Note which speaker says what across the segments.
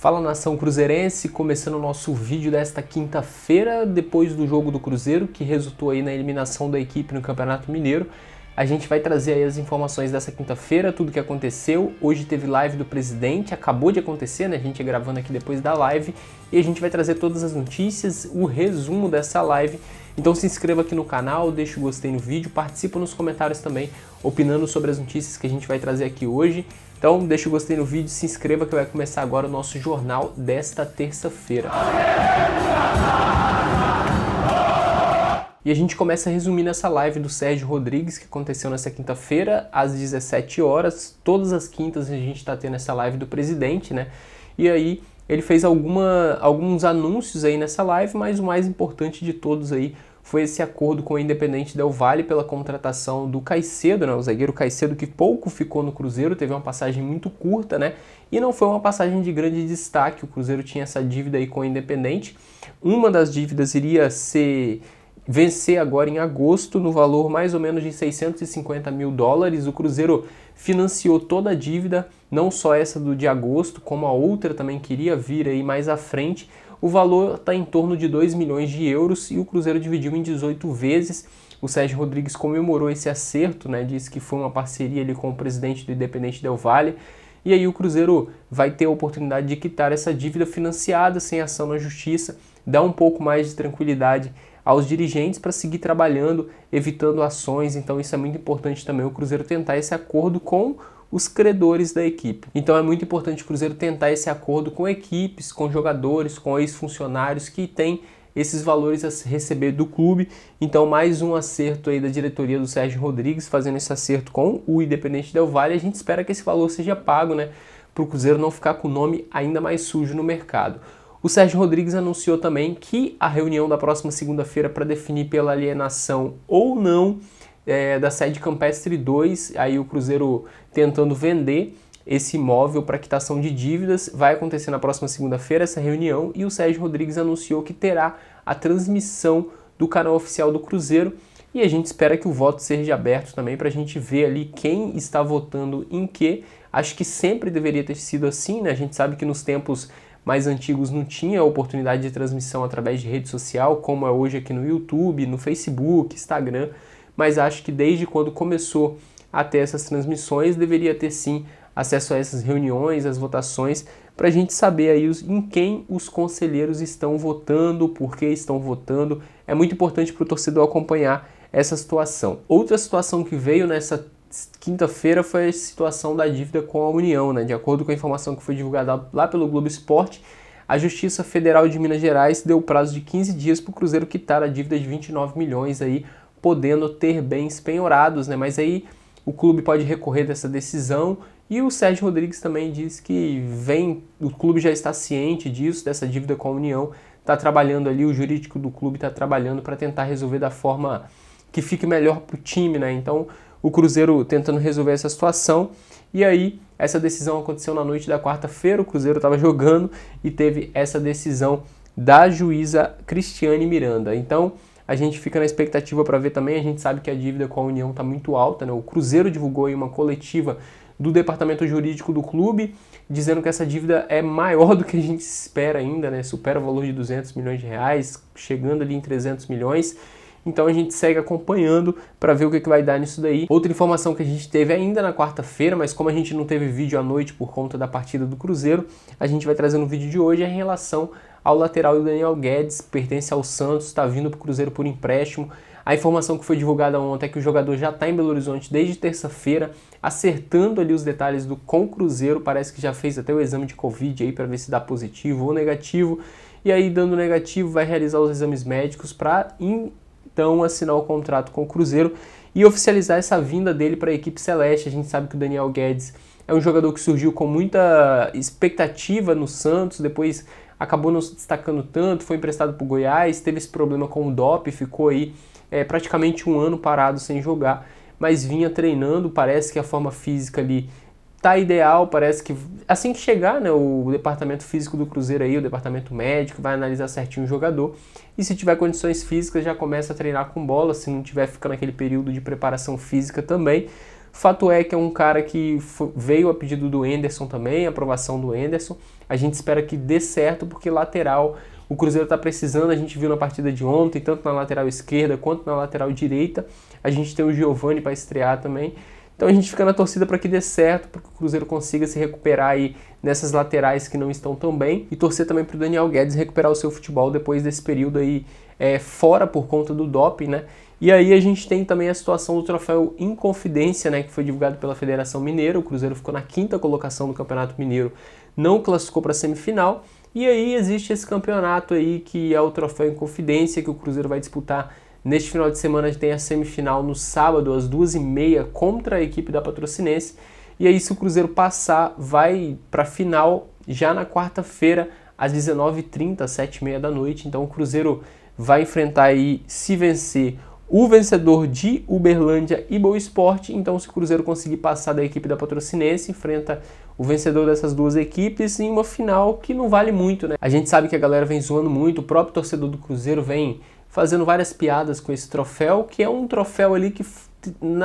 Speaker 1: Fala, nação cruzeirense, começando o nosso vídeo desta quinta-feira, depois do jogo do Cruzeiro, que resultou aí na eliminação da equipe no Campeonato Mineiro. A gente vai trazer aí as informações dessa quinta-feira, tudo que aconteceu. Hoje teve live do presidente, acabou de acontecer, né? A gente é gravando aqui depois da live, e a gente vai trazer todas as notícias, o resumo dessa live. Então se inscreva aqui no canal, deixa o gostei no vídeo, participa nos comentários também, opinando sobre as notícias que a gente vai trazer aqui hoje. Então deixa o gostei no vídeo, se inscreva que vai começar agora o nosso jornal desta terça-feira. E a gente começa resumindo essa live do Sérgio Rodrigues, que aconteceu nessa quinta-feira, às 17 horas. Todas as quintas a gente está tendo essa live do presidente, né? E aí ele fez alguns anúncios aí nessa live, mas o mais importante de todos aí foi esse acordo com o Independente Del Valle pela contratação do Caicedo, né? O zagueiro Caicedo, que pouco ficou no Cruzeiro, teve uma passagem muito curta, né? E não foi uma passagem de grande destaque. O Cruzeiro tinha essa dívida aí com o Independente. Uma das dívidas iria vencer agora em agosto, no valor mais ou menos de $650 mil. O Cruzeiro financiou toda a dívida, não só essa de agosto, como a outra também queria vir aí mais à frente. O valor está em torno de 2 milhões de euros e o Cruzeiro dividiu em 18 vezes. O Sérgio Rodrigues comemorou esse acerto, né? Disse que foi uma parceria ali com o presidente do Independente Del Valle. E aí o Cruzeiro vai ter a oportunidade de quitar essa dívida financiada sem ação na justiça, dar um pouco mais de tranquilidade aos dirigentes para seguir trabalhando, evitando ações. Então isso é muito importante também, o Cruzeiro tentar esse acordo com os credores da equipe. Então é muito importante o Cruzeiro tentar esse acordo com equipes, com jogadores, com ex-funcionários que têm esses valores a receber do clube. Então mais um acerto aí da diretoria do Sérgio Rodrigues, fazendo esse acerto com o Independente Del Valle. A gente espera que esse valor seja pago, né, para o Cruzeiro não ficar com o nome ainda mais sujo no mercado. O Sérgio Rodrigues anunciou também que a reunião da próxima segunda-feira para definir pela alienação ou não da sede Campestre 2, aí o Cruzeiro tentando vender esse imóvel para quitação de dívidas, vai acontecer na próxima segunda-feira essa reunião, e o Sérgio Rodrigues anunciou que terá a transmissão do canal oficial do Cruzeiro, e a gente espera que o voto seja aberto também para a gente ver ali quem está votando em quê. Acho que sempre deveria ter sido assim, né? A gente sabe que nos tempos mais antigos não tinha a oportunidade de transmissão através de rede social, como é hoje aqui no YouTube, no Facebook, Instagram, mas acho que desde quando começou a ter essas transmissões, deveria ter sim acesso a essas reuniões, as votações, para a gente saber aí em quem os conselheiros estão votando, por que estão votando. É muito importante para o torcedor acompanhar essa situação. Outra situação que veio nessa quinta-feira foi a situação da dívida com a União, né? De acordo com a informação que foi divulgada lá pelo Globo Esporte, a Justiça Federal de Minas Gerais deu prazo de 15 dias para o Cruzeiro quitar a dívida de 29 milhões aí, podendo ter bens penhorados, né? Mas aí o clube pode recorrer dessa decisão, e o Sérgio Rodrigues também diz que o clube já está ciente disso, dessa dívida com a União, está trabalhando ali, o jurídico do clube está trabalhando para tentar resolver da forma que fique melhor para o time, né? Então o Cruzeiro tentando resolver essa situação, e aí essa decisão aconteceu na noite da quarta-feira, o Cruzeiro estava jogando e teve essa decisão da juíza Cristiane Miranda. Então a gente fica na expectativa para ver também. A gente sabe que a dívida com a União está muito alta, né? O Cruzeiro divulgou aí uma coletiva do departamento jurídico do clube, dizendo que essa dívida é maior do que a gente espera ainda, né? Supera o valor de 200 milhões de reais, chegando ali em 300 milhões. Então a gente segue acompanhando para ver o que vai dar nisso daí. Outra informação que a gente teve ainda na quarta-feira, mas como a gente não teve vídeo à noite por conta da partida do Cruzeiro, a gente vai trazer no vídeo de hoje em relação ao lateral do Daniel Guedes, pertence ao Santos, está vindo para o Cruzeiro por empréstimo. A informação que foi divulgada ontem é que o jogador já está em Belo Horizonte desde terça-feira, acertando ali os detalhes com o Cruzeiro. Parece que já fez até o exame de Covid aí para ver se dá positivo ou negativo. E aí, dando negativo, vai realizar os exames médicos para então assinar o contrato com o Cruzeiro e oficializar essa vinda dele para a equipe celeste. A gente sabe que o Daniel Guedes é um jogador que surgiu com muita expectativa no Santos, depois acabou não se destacando tanto, foi emprestado para o Goiás, teve esse problema com o doping, ficou aí praticamente um ano parado sem jogar, mas vinha treinando. Parece que a forma física ali tá ideal, parece que assim que chegar, né, o departamento físico do Cruzeiro aí, o departamento médico, vai analisar certinho o jogador, e se tiver condições físicas já começa a treinar com bola, se não tiver, fica naquele período de preparação física também. Fato é que é um cara que veio a pedido do Enderson também, aprovação do Enderson. A gente espera que dê certo, porque lateral o Cruzeiro está precisando. A gente viu na partida de ontem, tanto na lateral esquerda quanto na lateral direita. A gente tem o Giovani para estrear também. Então a gente fica na torcida para que dê certo, para que o Cruzeiro consiga se recuperar aí nessas laterais que não estão tão bem, e torcer também para o Daniel Guedes recuperar o seu futebol depois desse período aí fora por conta do doping, né? E aí a gente tem também a situação do troféu Inconfidência, né, que foi divulgado pela Federação Mineira. O Cruzeiro ficou na 5ª colocação do Campeonato Mineiro, não classificou para a semifinal. E aí existe esse campeonato aí que é o troféu Inconfidência, que o Cruzeiro vai disputar neste final de semana. A gente tem a semifinal no sábado, às 2h30, contra a equipe da Patrocinense. E aí, se o Cruzeiro passar, vai para a final já na quarta-feira, às 19h30, às 7h30 da noite. Então o Cruzeiro vai enfrentar aí, se vencer, o vencedor de Uberlândia e Boa Esporte. Então, se o Cruzeiro conseguir passar da equipe da Patrocinense, enfrenta o vencedor dessas duas equipes em uma final que não vale muito, né? A gente sabe que a galera vem zoando muito, o próprio torcedor do Cruzeiro vem fazendo várias piadas com esse troféu, que é um troféu ali que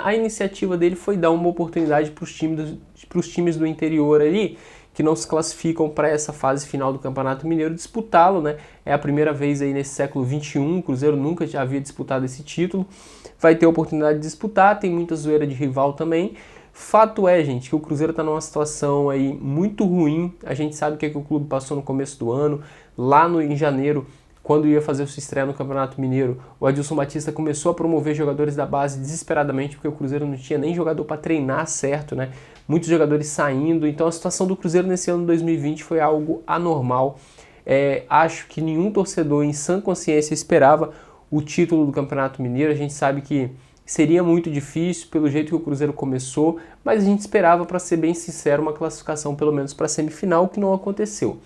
Speaker 1: a iniciativa dele foi dar uma oportunidade para os times do interior ali, que não se classificam para essa fase final do Campeonato Mineiro, disputá-lo, né? É a primeira vez aí nesse século XXI, o Cruzeiro nunca já havia disputado esse título, vai ter a oportunidade de disputar, tem muita zoeira de rival também. Fato é, gente, que o Cruzeiro está numa situação aí muito ruim. A gente sabe o que o clube passou no começo do ano, lá em janeiro, quando ia fazer sua estreia no Campeonato Mineiro, o Adilson Batista começou a promover jogadores da base desesperadamente, porque o Cruzeiro não tinha nem jogador para treinar certo, né? Muitos jogadores saindo, então a situação do Cruzeiro nesse ano de 2020 foi algo anormal. Acho que nenhum torcedor em sã consciência esperava o título do Campeonato Mineiro. A gente sabe que seria muito difícil pelo jeito que o Cruzeiro começou, mas a gente esperava, para ser bem sincero, uma classificação pelo menos para a semifinal, que não aconteceu.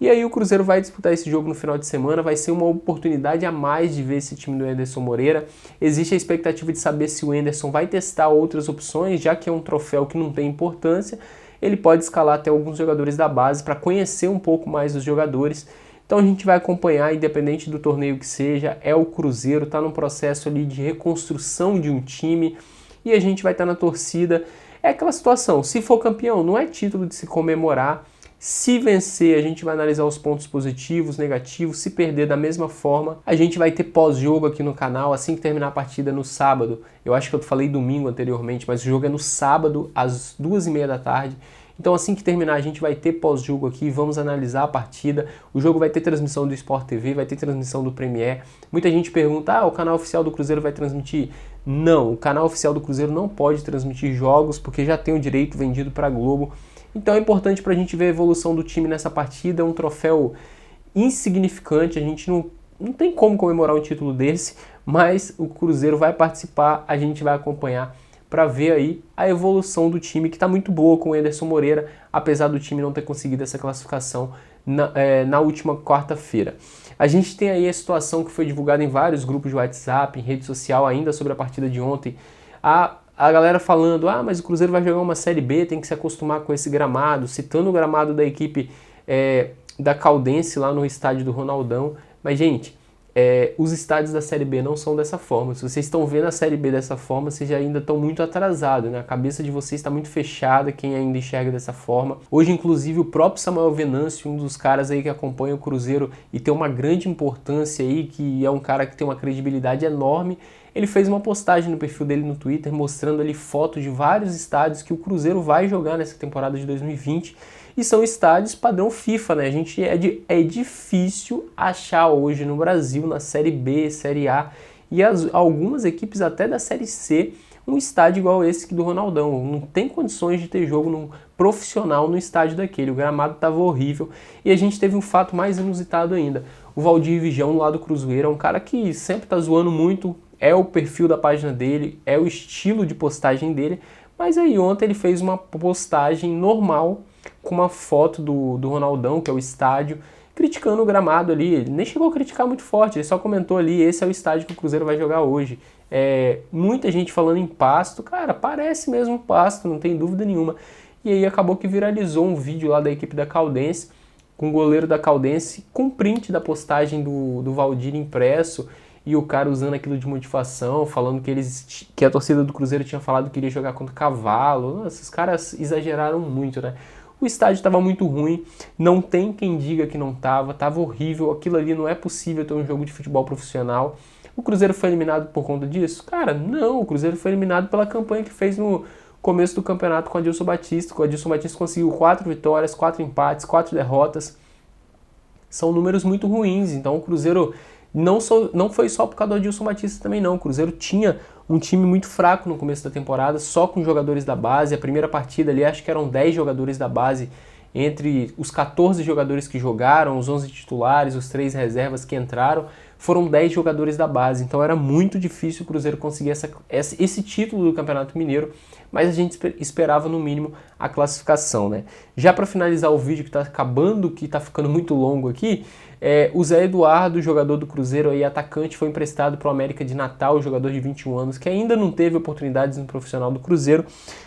Speaker 1: E aí o Cruzeiro vai disputar esse jogo no final de semana, vai ser uma oportunidade a mais de ver esse time do Enderson Moreira. Existe a expectativa de saber se o Enderson vai testar outras opções, já que é um troféu que não tem importância. Ele pode escalar até alguns jogadores da base para conhecer um pouco mais os jogadores. Então a gente vai acompanhar, independente do torneio que seja, é o Cruzeiro, está num processo ali de reconstrução de um time, e a gente vai estar na torcida. É aquela situação, se for campeão, não é título de se comemorar. Se vencer, a gente vai analisar os pontos positivos, negativos. Se perder da mesma forma, a gente vai ter pós-jogo aqui no canal, assim que terminar a partida no sábado. Eu acho que eu falei domingo anteriormente, mas o jogo é no sábado, às 2h30 da tarde. Então assim que terminar, a gente vai ter pós-jogo aqui, vamos analisar a partida. O jogo vai ter transmissão do Sport TV, vai ter transmissão do Premier. Muita gente pergunta, o canal oficial do Cruzeiro vai transmitir? Não, o canal oficial do Cruzeiro não pode transmitir jogos, porque já tem o direito vendido para a Globo. Então é importante para a gente ver a evolução do time nessa partida. É um troféu insignificante, a gente não tem como comemorar um título desse, mas o Cruzeiro vai participar, a gente vai acompanhar para ver aí a evolução do time, que está muito boa com o Enderson Moreira, apesar do time não ter conseguido essa classificação na última quarta-feira. A gente tem aí a situação que foi divulgada em vários grupos de WhatsApp, em rede social, ainda sobre a partida de ontem. A galera falando, mas o Cruzeiro vai jogar uma Série B, tem que se acostumar com esse gramado, citando o gramado da equipe da Caldense lá no estádio do Ronaldão. Mas, gente, os estádios da Série B não são dessa forma. Se vocês estão vendo a Série B dessa forma, vocês já ainda estão muito atrasados, né? A cabeça de vocês está muito fechada, quem ainda enxerga dessa forma. Hoje, inclusive, o próprio Samuel Venâncio, um dos caras aí que acompanha o Cruzeiro e tem uma grande importância aí, que é um cara que tem uma credibilidade enorme, ele fez uma postagem no perfil dele no Twitter mostrando ali fotos de vários estádios que o Cruzeiro vai jogar nessa temporada de 2020, e são estádios padrão FIFA, né? É difícil achar hoje no Brasil, na Série B, Série A e algumas equipes até da Série C, um estádio igual esse do Ronaldão. Não tem condições de ter jogo profissional no estádio daquele, o gramado estava horrível. E a gente teve um fato mais inusitado ainda. O Valdir Vigião, lá do Cruzeiro, é um cara que sempre tá zoando muito, é o perfil da página dele, é o estilo de postagem dele, mas aí ontem ele fez uma postagem normal com uma foto do Ronaldão, que é o estádio, criticando o gramado ali. Ele nem chegou a criticar muito forte, ele só comentou ali, esse é o estádio que o Cruzeiro vai jogar hoje. Muita gente falando em pasto, cara, parece mesmo pasto, não tem dúvida nenhuma. E aí acabou que viralizou um vídeo lá da equipe da Caldense, com o goleiro da Caldense, com print da postagem do Valdir impresso, e o cara usando aquilo de motivação, falando que a torcida do Cruzeiro tinha falado que iria jogar contra o cavalo. Nossa, esses caras exageraram muito, né? O estádio estava muito ruim, não tem quem diga que não estava horrível, aquilo ali não é possível ter um jogo de futebol profissional. O Cruzeiro foi eliminado por conta disso? Cara, não, o Cruzeiro foi eliminado pela campanha que fez no começo do campeonato com o Adilson Batista. O Adilson Batista conseguiu 4 vitórias, 4 empates, 4 derrotas. São números muito ruins, então o Cruzeiro não foi só por causa do Adilson Batista também não. O Cruzeiro tinha um time muito fraco no começo da temporada, só com jogadores da base. A primeira partida ali, acho que eram 10 jogadores da base, entre os 14 jogadores que jogaram, os 11 titulares, os 3 reservas que entraram, foram 10 jogadores da base. Então era muito difícil o Cruzeiro conseguir esse título do Campeonato Mineiro, mas a gente esperava no mínimo a classificação, né? Já para finalizar o vídeo que está acabando, que está ficando muito longo aqui, o Zé Eduardo, jogador do Cruzeiro, aí, atacante, foi emprestado para o América de Natal, jogador de 21 anos, que ainda não teve oportunidades no profissional do Cruzeiro.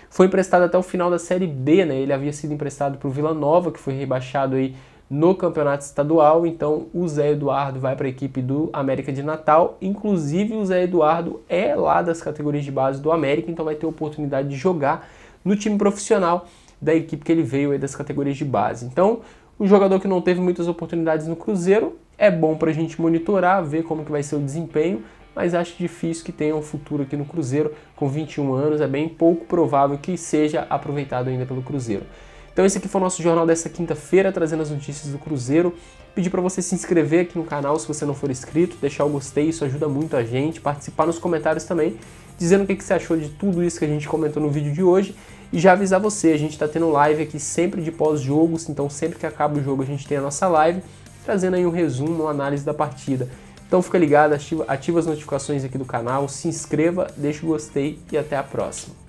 Speaker 1: Foi emprestado até o final da Série B, né? Ele havia sido emprestado para o Vila Nova, que foi rebaixado aí no campeonato estadual. Então o Zé Eduardo vai para a equipe do América de Natal. Inclusive o Zé Eduardo é lá das categorias de base do América, então vai ter oportunidade de jogar no time profissional da equipe que ele veio aí das categorias de base. Então, um jogador que não teve muitas oportunidades no Cruzeiro, é bom para a gente monitorar, ver como que vai ser o desempenho, mas acho difícil que tenha um futuro aqui no Cruzeiro. Com 21 anos, é bem pouco provável que seja aproveitado ainda pelo Cruzeiro. Então esse aqui foi o nosso jornal dessa quinta-feira, trazendo as notícias do Cruzeiro. Pedir para você se inscrever aqui no canal se você não for inscrito, deixar o gostei, isso ajuda muito a gente, participar nos comentários também, dizendo o que você achou de tudo isso que a gente comentou no vídeo de hoje. E já avisar você, a gente está tendo live aqui sempre de pós-jogos, então sempre que acaba o jogo a gente tem a nossa live, trazendo aí um resumo, uma análise da partida. Então fica ligado, ativa as notificações aqui do canal, se inscreva, deixa o gostei e até a próxima.